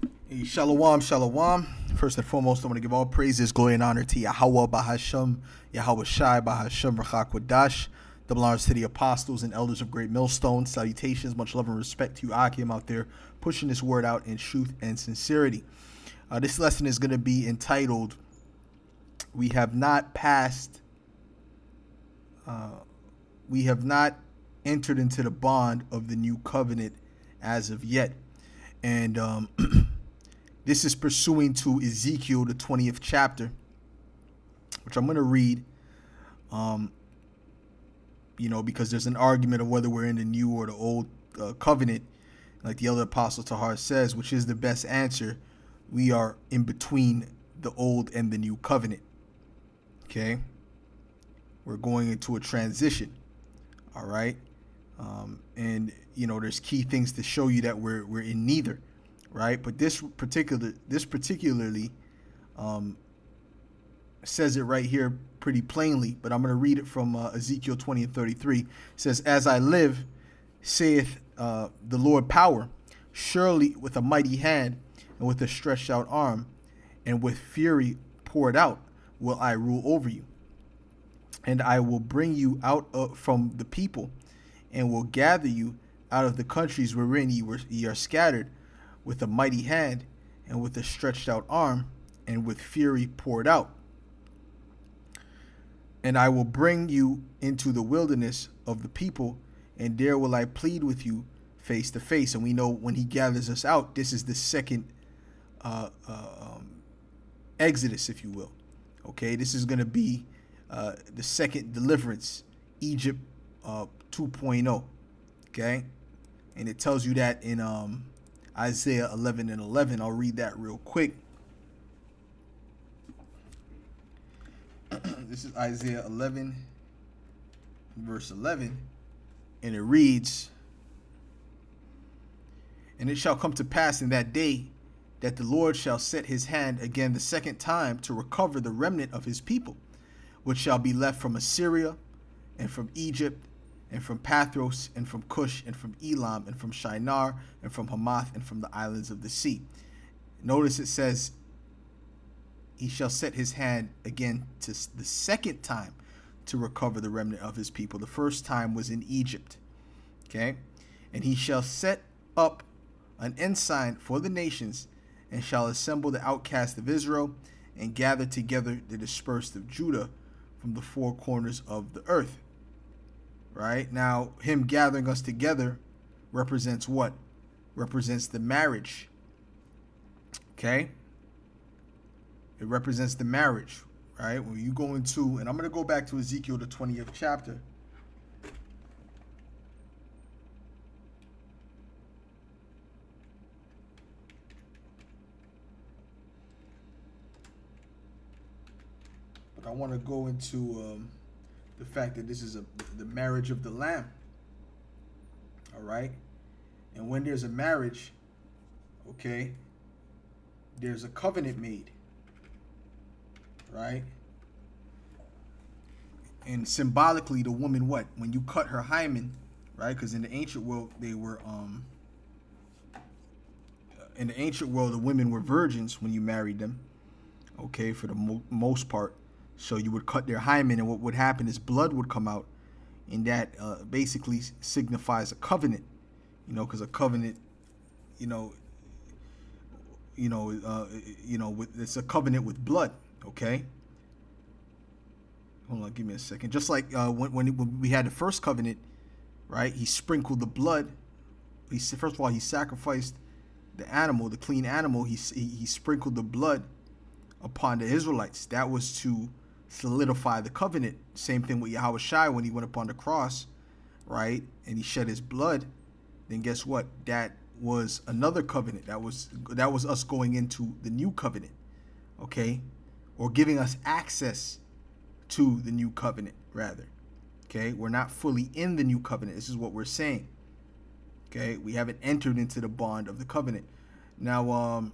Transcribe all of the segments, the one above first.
Hey, shalom, shalom. First and foremost, I want to give all praises, glory, and honor to Yahweh Bahasham, Yahweh Shai Bahasham Rachakwadash, double honors to the apostles and elders of Great Millstone. Salutations, much love and respect to you, Akim, out there pushing this word out in truth and sincerity. This lesson is going to be entitled, We Have Not Passed, We Have Not Entered into the Bond of the New Covenant as of yet. And this is pursuing to Ezekiel, the 20th chapter, which I'm going to read, because there's an argument of whether we're in the new or the old covenant. Like the other apostle Tahar says, which is the best answer. We are in between the old and the new covenant. Okay? We're going into a transition. All right? There's key things to show you that we're in neither. Right, but this particularly says it right here pretty plainly. But I'm going to read it from Ezekiel 20:33. It says, "As I live, saith the Lord power, surely with a mighty hand and with a stretched out arm and with fury poured out will I rule over you. And I will bring you out from the people and will gather you out of the countries wherein ye are scattered, with a mighty hand and with a stretched out arm and with fury poured out. And I will bring you into the wilderness of the people, and there will I plead with you face to face." And we know when he gathers us out, this is the second Exodus, if you will. Okay, this is going to be the second deliverance, Egypt 2.0. Okay, and it tells you that in Isaiah 11:11. I'll read that real quick. This is Isaiah 11, verse 11, and it reads, "And it shall come to pass in that day that the Lord shall set his hand again the second time to recover the remnant of his people, which shall be left from Assyria and from Egypt and from Pathros, and from Cush, and from Elam, and from Shinar, and from Hamath, and from the islands of the sea." Notice it says, he shall set his hand again to the second time to recover the remnant of his people. The first time was in Egypt. Okay? "And he shall set up an ensign for the nations, and shall assemble the outcast of Israel, and gather together the dispersed of Judah from the four corners of the earth." Right? Now, him gathering us together represents what? Represents the marriage. Okay? It represents the marriage, right? When you go into, and I'm going to go back to Ezekiel, the 20th chapter. But I want to go into the fact that this is the marriage of the Lamb. All right? And when there's a marriage, okay, there's a covenant made. Right? And symbolically, the woman, what? When you cut her hymen, right? Because in the ancient world, the women were virgins when you married them. Okay, for the most part. So you would cut their hymen, and what would happen is blood would come out, and that basically signifies a covenant. Because a covenant, it's a covenant with blood. Okay. Hold on, give me a second. Just like when we had the first covenant, right? He sprinkled the blood. First of all, he sacrificed the animal, the clean animal. He sprinkled the blood upon the Israelites. That was to solidify the covenant. Same thing with Yahweh Shai when he went upon the cross, right? And he shed his blood. Then guess what? That was another covenant. That was us going into the new covenant, okay? Or giving us access to the new covenant, rather. Okay? We're not fully in the new covenant. This is what we're saying. Okay? We haven't entered into the bond of the covenant. Now,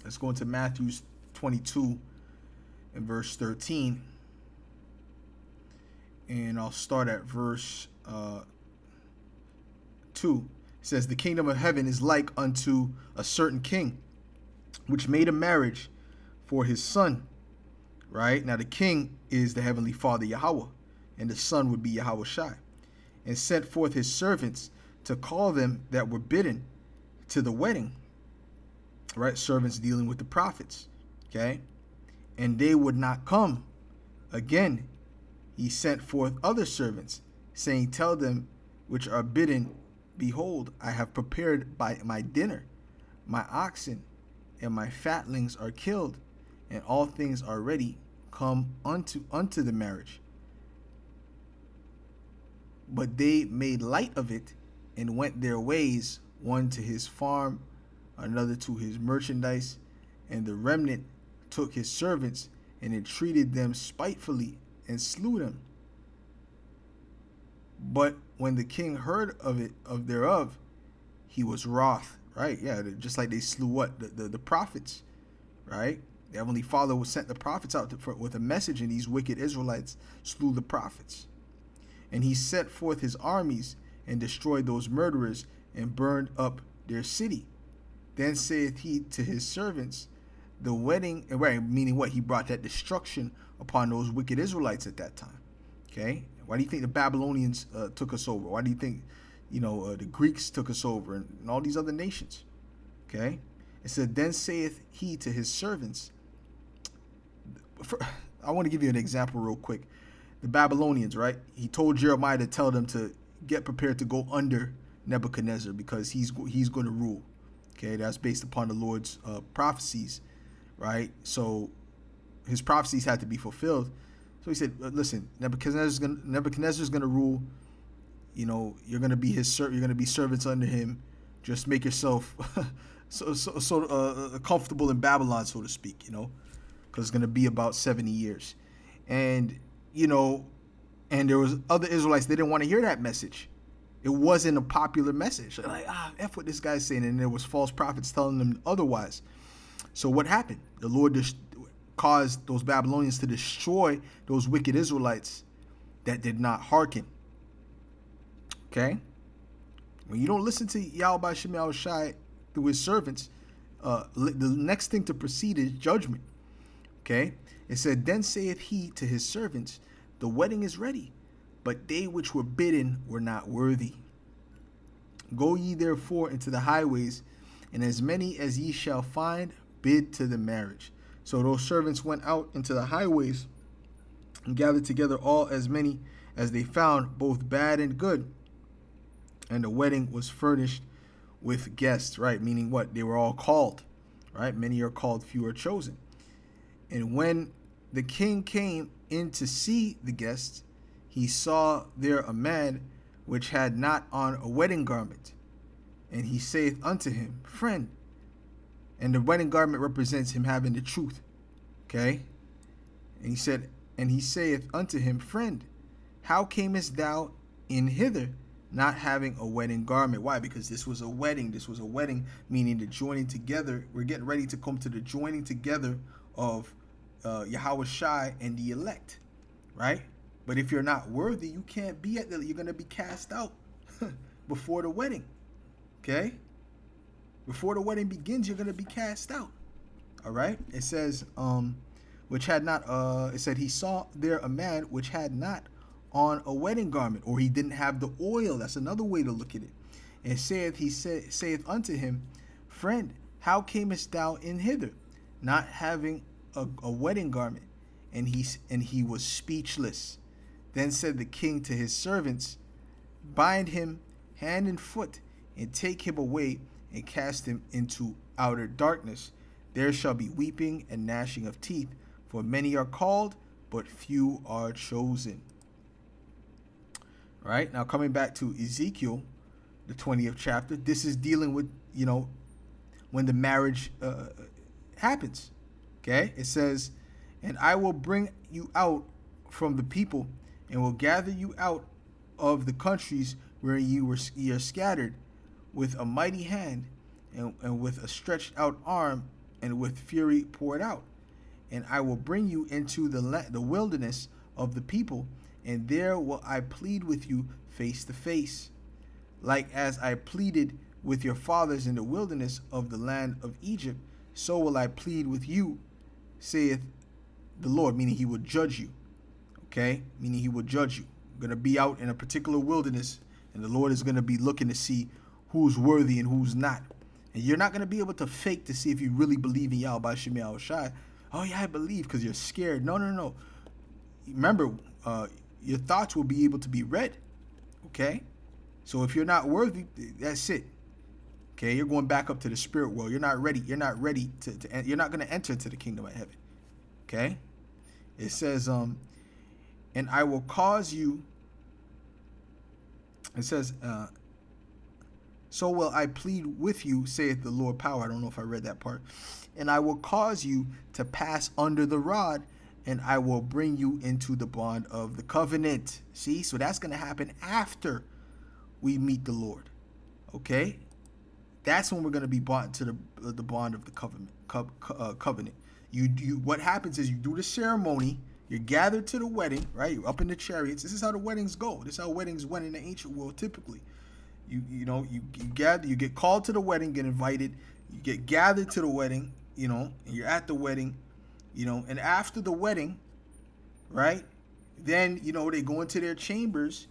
let's go into Matthew 22 and verse 13. And I'll start at verse 2, it says, the kingdom of heaven is like unto a certain king, which made a marriage for his son. Right? Now the king is the heavenly father Yahweh, and the son would be Yahweh Shai, and sent forth his servants to call them that were bidden to the wedding. Right? Servants dealing with the prophets. Okay? And they would not come. Again, he sent forth other servants, saying, tell them which are bidden, behold, I have prepared by my dinner. My oxen and my fatlings are killed, and all things are ready. Come unto the marriage. But they made light of it, and went their ways, one to his farm, another to his merchandise, and the remnant took his servants, and entreated them spitefully, and slew them. But when the king heard thereof, he was wroth. Right? Yeah, just like they slew what? The prophets. Right? The Heavenly Father was sent the prophets out with a message, and these wicked Israelites slew the prophets. And he set forth his armies, and destroyed those murderers, and burned up their city. Then saith he to his servants, the wedding, right, meaning what? He brought that destruction upon those wicked Israelites at that time. Okay? Why do you think the Babylonians took us over? Why do you think, the Greeks took us over, and all these other nations? Okay? It said, then saith he to his servants. I want to give you an example real quick. The Babylonians, right? He told Jeremiah to tell them to get prepared to go under Nebuchadnezzar, because he's going to rule. Okay? That's based upon the Lord's prophecies, right? So his prophecies had to be fulfilled. So he said, listen, Nebuchadnezzar's going to rule. You're going to be you're going to be servants under him. Just make yourself comfortable in Babylon, so to speak, because it's going to be about 70 years. And, and there was other Israelites, they didn't want to hear that message. It wasn't a popular message. They're like, F what this guy's saying. And there was false prophets telling them otherwise. So what happened? The Lord caused those Babylonians to destroy those wicked Israelites that did not hearken. Okay? When you don't listen to Yahweh Shem Yahweh Shai through his servants, the next thing to proceed is judgment. Okay? It said, then saith he to his servants, the wedding is ready, but they which were bidden were not worthy. Go ye therefore into the highways, and as many as ye shall find, bid to the marriage. So those servants went out into the highways and gathered together all as many as they found, both bad and good. And the wedding was furnished with guests, right? Meaning what? They were all called, right? Many are called, few are chosen. And when the king came in to see the guests, he saw there a man which had not on a wedding garment. And he saith unto him, friend. And the wedding garment represents him having the truth. Okay? And he saith unto him, friend, how camest thou in hither, not having a wedding garment? Why? Because this was a wedding. This was a wedding, meaning the joining together. We're getting ready to come to the joining together of Yahweh Shai and the elect, right? But if you're not worthy, you can't be at you're going to be cast out before the wedding. Okay? Before the wedding begins, you're going to be cast out. All right? It says, which had not, it said he saw there a man which had not on a wedding garment, or he didn't have the oil. That's another way to look at it. And saith unto him, friend, how camest thou in hither, not having a wedding garment? And he was speechless. Then said the king to his servants, bind him hand and foot, and take him away, and cast him into outer darkness. There shall be weeping and gnashing of teeth, for many are called, but few are chosen. All right, now coming back to Ezekiel, the 20th chapter, this is dealing with, when the marriage happens. Okay, it says, and I will bring you out from the people, and will gather you out of the countries where ye are scattered, with a mighty hand, and with a stretched out arm, and with fury poured out. And I will bring you into the wilderness of the people, and there will I plead with you face to face. like as I pleaded with your fathers in the wilderness of the land of Egypt, so will I plead with you, saith the Lord," meaning he will judge you. Okay? Meaning he will judge you. You're going to be out in a particular wilderness, and the Lord is going to be looking to see who's worthy and who's not. And you're not going to be able to fake to see if you really believe in Yahweh Shem Yahweh Shai. Oh, yeah, I believe, because you're scared. No, no, no. Remember, your thoughts will be able to be read. Okay? So if you're not worthy, that's it. Okay, you're going back up to the spirit world. You're not ready. You're not ready you're not going to enter into the kingdom of heaven. Okay? It says, and I will cause you, it says, so will I plead with you, saith the Lord power. I don't know if I read that part. And I will cause you to pass under the rod, and I will bring you into the bond of the covenant. See, so that's going to happen after we meet the Lord. Okay? That's when we're going to be brought into the bond of the covenant. You what happens is you do the ceremony, you're gathered to the wedding, right? You're up in the chariots. This is how the weddings go. This is how weddings went in the ancient world typically. You gather, you get called to the wedding, get invited, you get gathered to the wedding, and you're at the wedding, and after the wedding, right? Then, they go into their chambers,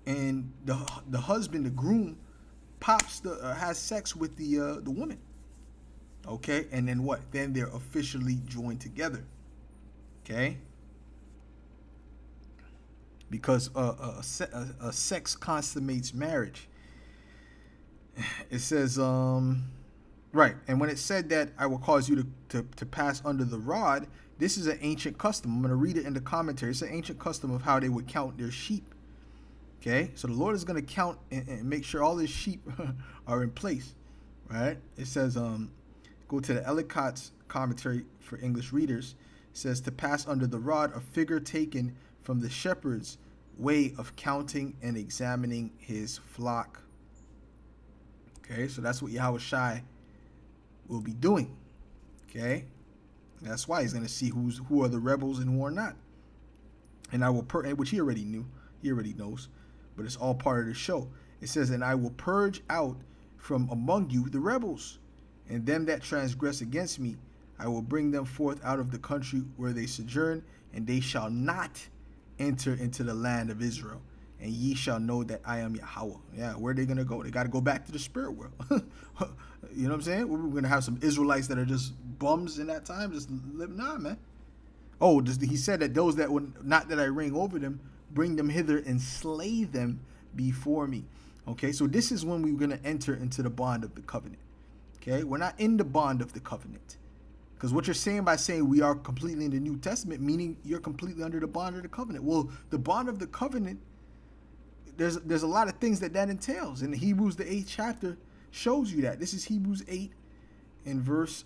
and the husband, the groom, has sex with the woman. Okay, and then what? Then they're officially joined together. Okay, because a sex consummates marriage. It says, right, and when it said that I will cause you to pass under the rod, this is an ancient custom. I'm going to read it in the commentary. It's an ancient custom of how they would count their sheep. Okay, so the Lord is going to count and make sure all his sheep are in place. Right? It says, go to the Ellicott's commentary for English readers. It says, to pass under the rod, a figure taken from the shepherd's way of counting and examining his flock. Okay, so that's what Yahweh Shai will be doing. Okay, that's why he's going to see who are the rebels and who are not. And I will which he already knew, he already knows, but it's all part of the show. It says, and I will purge out from among you the rebels, and them that transgress against me, I will bring them forth out of the country where they sojourn, and they shall not enter into the land of Israel. And ye shall know that I am Yahweh. Yeah, where are they going to go? They got to go back to the spirit world. You know what I'm saying? We're going to have some Israelites that are just bums in that time. Just live. Nah, man. Oh, he said that those that would not that I reign over them, bring them hither and slay them before me. Okay, so this is when we're going to enter into the bond of the covenant. Okay, we're not in the bond of the covenant. Because what you're saying by saying we are completely in the New Testament, meaning you're completely under the bond of the covenant. Well, the bond of the covenant, there's a lot of things that entails. In Hebrews, the 8th chapter, shows you that. This is Hebrews 8 in verse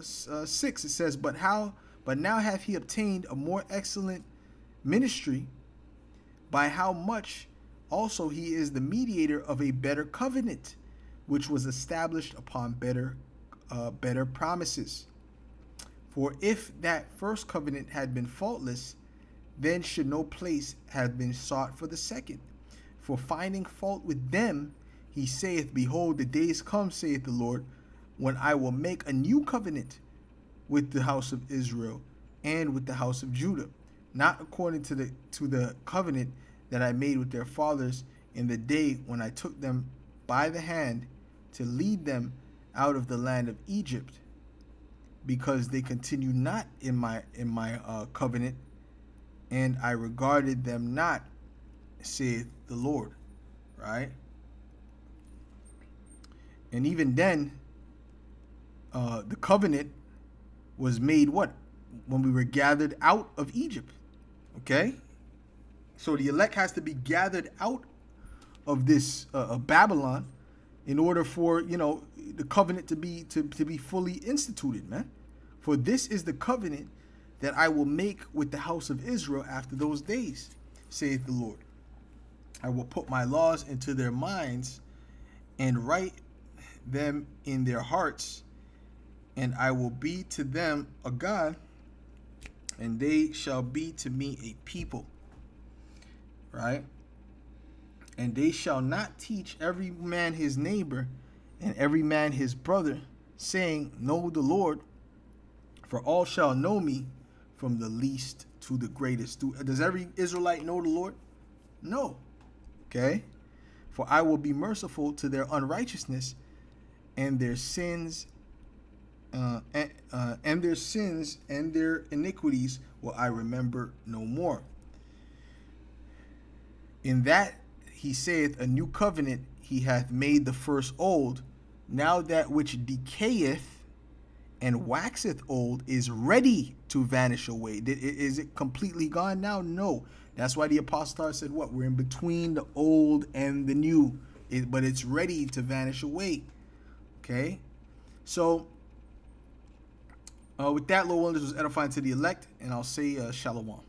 6. It says, but now hath he obtained a more excellent ministry, by how much also he is the mediator of a better covenant, which was established upon better promises. For if that first covenant had been faultless, then should no place have been sought for the second. For finding fault with them, he saith, behold, the days come, saith the Lord, when I will make a new covenant with the house of Israel and with the house of Judah, not according to the covenant that I made with their fathers in the day when I took them by the hand to lead them out of the land of Egypt, because they continue not in my covenant, and I regarded them not, saith the Lord. Right? And even then, the covenant was made what? When we were gathered out of Egypt. Okay? So the elect has to be gathered out of this Babylon in order for, the covenant to be fully instituted, man. For this is the covenant that I will make with the house of Israel after those days, saith the Lord. I will put my laws into their minds and write them in their hearts, and I will be to them a God, and they shall be to me a people. Right? And they shall not teach every man his neighbor and every man his brother, saying, Know the Lord, for all shall know me, from the least to the greatest. Does every Israelite know the Lord? No. Okay? For I will be merciful to their unrighteousness, and their sins, and their iniquities will I remember no more. In that he saith, a new covenant he hath made the first old. Now that which decayeth and waxeth old is ready to vanish away. Is it completely gone now? No. That's why the apostle said what? We're in between the old and the new. But it's ready to vanish away. Okay? So, with that, Lord willing, this was edifying to the elect. And I'll say shalom.